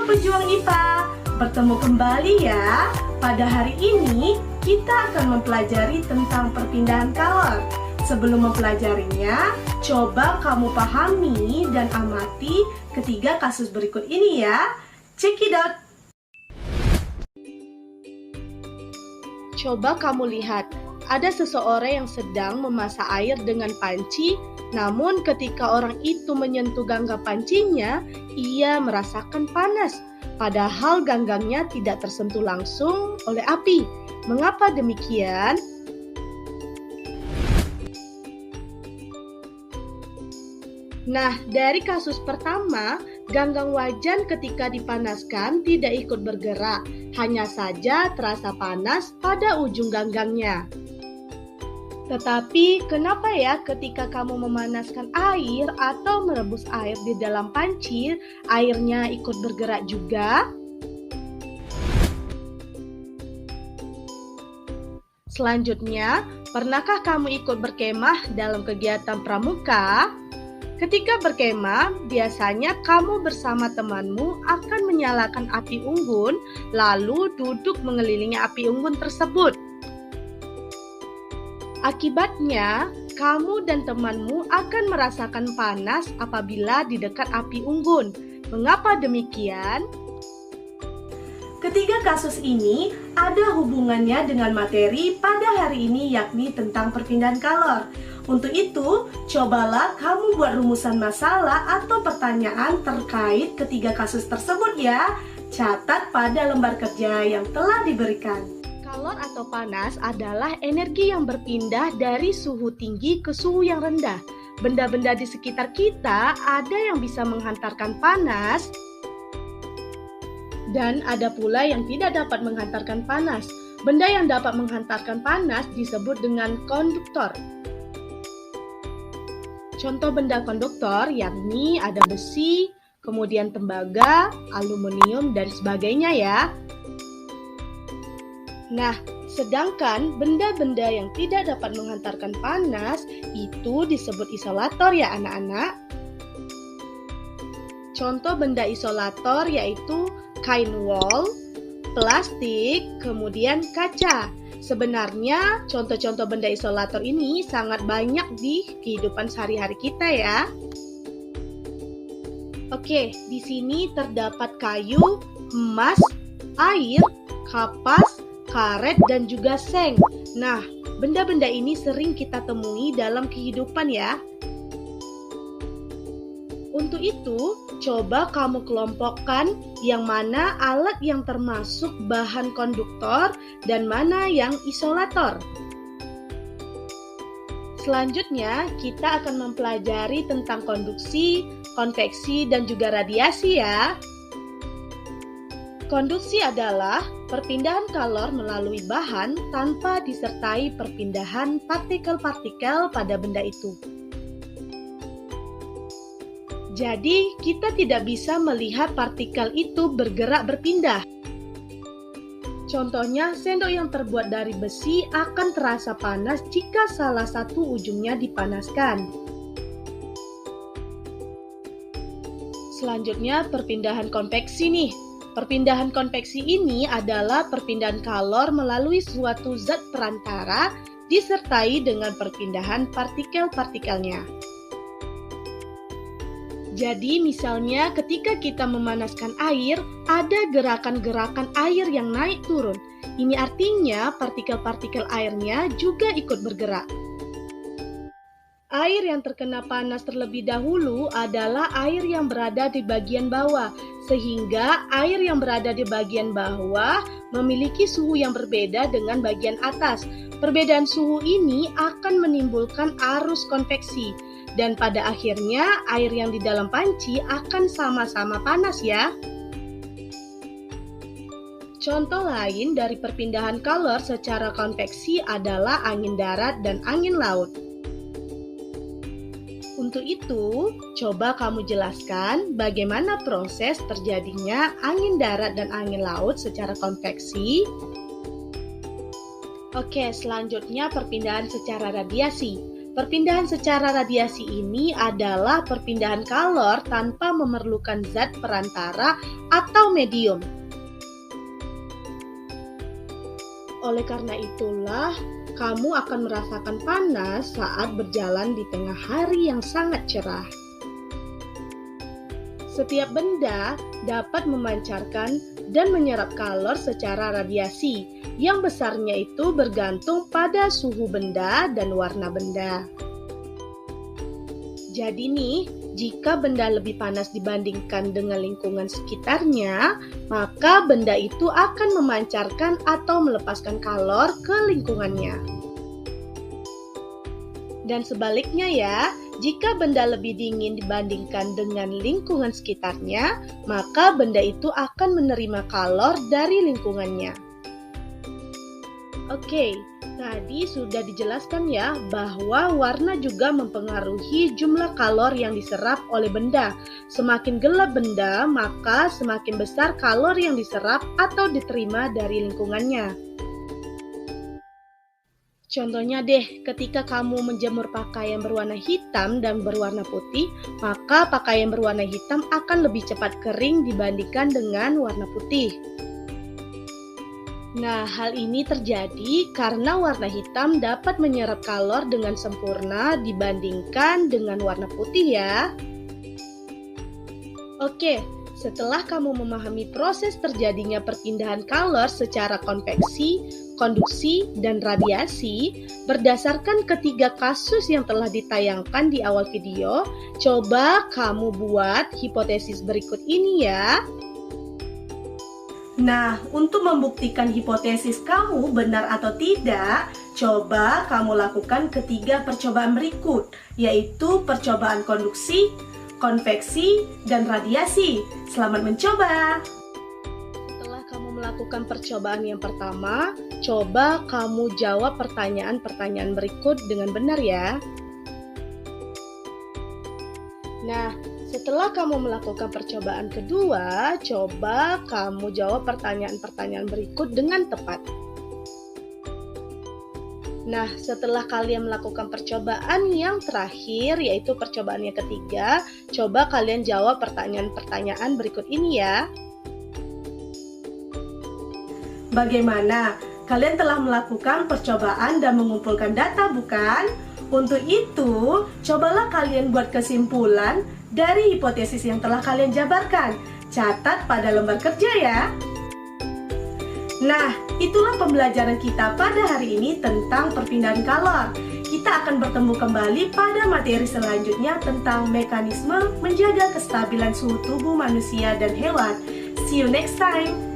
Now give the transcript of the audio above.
Halo pejuang IPA, bertemu kembali ya. Pada hari ini kita akan mempelajari tentang perpindahan kalor. Sebelum mempelajarinya, coba kamu pahami dan amati ketiga kasus berikut ini ya. Check it out. Coba kamu lihat, ada seseorang yang sedang memasak air dengan panci. Namun ketika orang itu menyentuh ganggang pancinya, ia merasakan panas. Padahal ganggangnya tidak tersentuh langsung oleh api. Mengapa demikian? Nah, dari kasus pertama, ganggang wajan ketika dipanaskan tidak ikut bergerak. Hanya saja terasa panas pada ujung ganggangnya. Tetapi kenapa ya ketika kamu memanaskan air atau merebus air di dalam panci, airnya ikut bergerak juga? Selanjutnya, pernahkah kamu ikut berkemah dalam kegiatan pramuka? Ketika berkemah, biasanya kamu bersama temanmu akan menyalakan api unggun, lalu duduk mengelilingi api unggun tersebut. Akibatnya, kamu dan temanmu akan merasakan panas apabila di dekat api unggun. Mengapa demikian? Ketiga kasus ini ada hubungannya dengan materi pada hari ini, yakni tentang perpindahan kalor. Untuk itu, cobalah kamu buat rumusan masalah atau pertanyaan terkait ketiga kasus tersebut ya. Catat pada lembar kerja yang telah diberikan. Kalor atau panas adalah energi yang berpindah dari suhu tinggi ke suhu yang rendah. Benda-benda di sekitar kita ada yang bisa menghantarkan panas dan ada pula yang tidak dapat menghantarkan panas. Benda yang dapat menghantarkan panas disebut dengan konduktor. Contoh benda konduktor yakni ada besi, kemudian tembaga, aluminium, dan sebagainya ya. Nah, sedangkan benda-benda yang tidak dapat menghantarkan panas itu disebut isolator ya anak-anak. Contoh benda isolator yaitu kain wol, plastik, kemudian kaca. Sebenarnya contoh-contoh benda isolator ini sangat banyak di kehidupan sehari-hari kita ya. Oke, di sini terdapat kayu, emas, air, kapas, karet, dan juga seng. Nah, benda-benda ini sering kita temui dalam kehidupan ya. Untuk itu, coba kamu kelompokkan yang mana alat yang termasuk bahan konduktor dan mana yang isolator. Selanjutnya, kita akan mempelajari tentang konduksi, konveksi, dan juga radiasi ya. Konduksi adalah perpindahan kalor melalui bahan tanpa disertai perpindahan partikel-partikel pada benda itu. Jadi, kita tidak bisa melihat partikel itu bergerak berpindah. Contohnya, sendok yang terbuat dari besi akan terasa panas jika salah satu ujungnya dipanaskan. Selanjutnya, perpindahan konveksi nih. Perpindahan konveksi ini adalah perpindahan kalor melalui suatu zat perantara disertai dengan perpindahan partikel-partikelnya. Jadi misalnya ketika kita memanaskan air, ada gerakan-gerakan air yang naik turun. Ini artinya partikel-partikel airnya juga ikut bergerak. Air yang terkena panas terlebih dahulu adalah air yang berada di bagian bawah, sehingga air yang berada di bagian bawah memiliki suhu yang berbeda dengan bagian atas. Perbedaan suhu ini akan menimbulkan arus konveksi, dan pada akhirnya air yang di dalam panci akan sama-sama panas ya. Contoh lain dari perpindahan kalor secara konveksi adalah angin darat dan angin laut. Untuk itu, coba kamu jelaskan bagaimana proses terjadinya angin darat dan angin laut secara konveksi. Oke, selanjutnya perpindahan secara radiasi. Perpindahan secara radiasi ini adalah perpindahan kalor tanpa memerlukan zat perantara atau medium. Oleh karena itulah, kamu akan merasakan panas saat berjalan di tengah hari yang sangat cerah. Setiap benda dapat memancarkan dan menyerap kalor secara radiasi, yang besarnya itu bergantung pada suhu benda dan warna benda. Jadi nih, jika benda lebih panas dibandingkan dengan lingkungan sekitarnya, maka benda itu akan memancarkan atau melepaskan kalor ke lingkungannya. Dan sebaliknya ya, jika benda lebih dingin dibandingkan dengan lingkungan sekitarnya, maka benda itu akan menerima kalor dari lingkungannya. Oke, tadi sudah dijelaskan ya bahwa warna juga mempengaruhi jumlah kalor yang diserap oleh benda. Semakin gelap benda, maka semakin besar kalor yang diserap atau diterima dari lingkungannya. Contohnya deh, ketika kamu menjemur pakaian berwarna hitam dan berwarna putih, maka pakaian berwarna hitam akan lebih cepat kering dibandingkan dengan warna putih. Nah, hal ini terjadi karena warna hitam dapat menyerap kalor dengan sempurna dibandingkan dengan warna putih ya. Oke, setelah kamu memahami proses terjadinya perpindahan kalor secara konveksi, konduksi, dan radiasi, berdasarkan ketiga kasus yang telah ditayangkan di awal video, coba kamu buat hipotesis berikut ini ya. Nah, untuk membuktikan hipotesis kamu benar atau tidak, coba kamu lakukan ketiga percobaan berikut, yaitu percobaan konduksi, konveksi, dan radiasi. Selamat mencoba! Setelah kamu melakukan percobaan yang pertama, coba kamu jawab pertanyaan-pertanyaan berikut dengan benar ya. Nah, setelah kamu melakukan percobaan kedua, coba kamu jawab pertanyaan-pertanyaan berikut dengan tepat. Nah, setelah kalian melakukan percobaan yang terakhir, yaitu percobaan yang ketiga, coba kalian jawab pertanyaan-pertanyaan berikut ini ya. Bagaimana? Kalian telah melakukan percobaan dan mengumpulkan data, bukan? Untuk itu, cobalah kalian buat kesimpulan dari hipotesis yang telah kalian jabarkan. Catat pada lembar kerja ya. Nah, itulah pembelajaran kita pada hari ini tentang perpindahan kalor. Kita akan bertemu kembali pada materi selanjutnya tentang mekanisme menjaga kestabilan suhu tubuh manusia dan hewan. See you next time!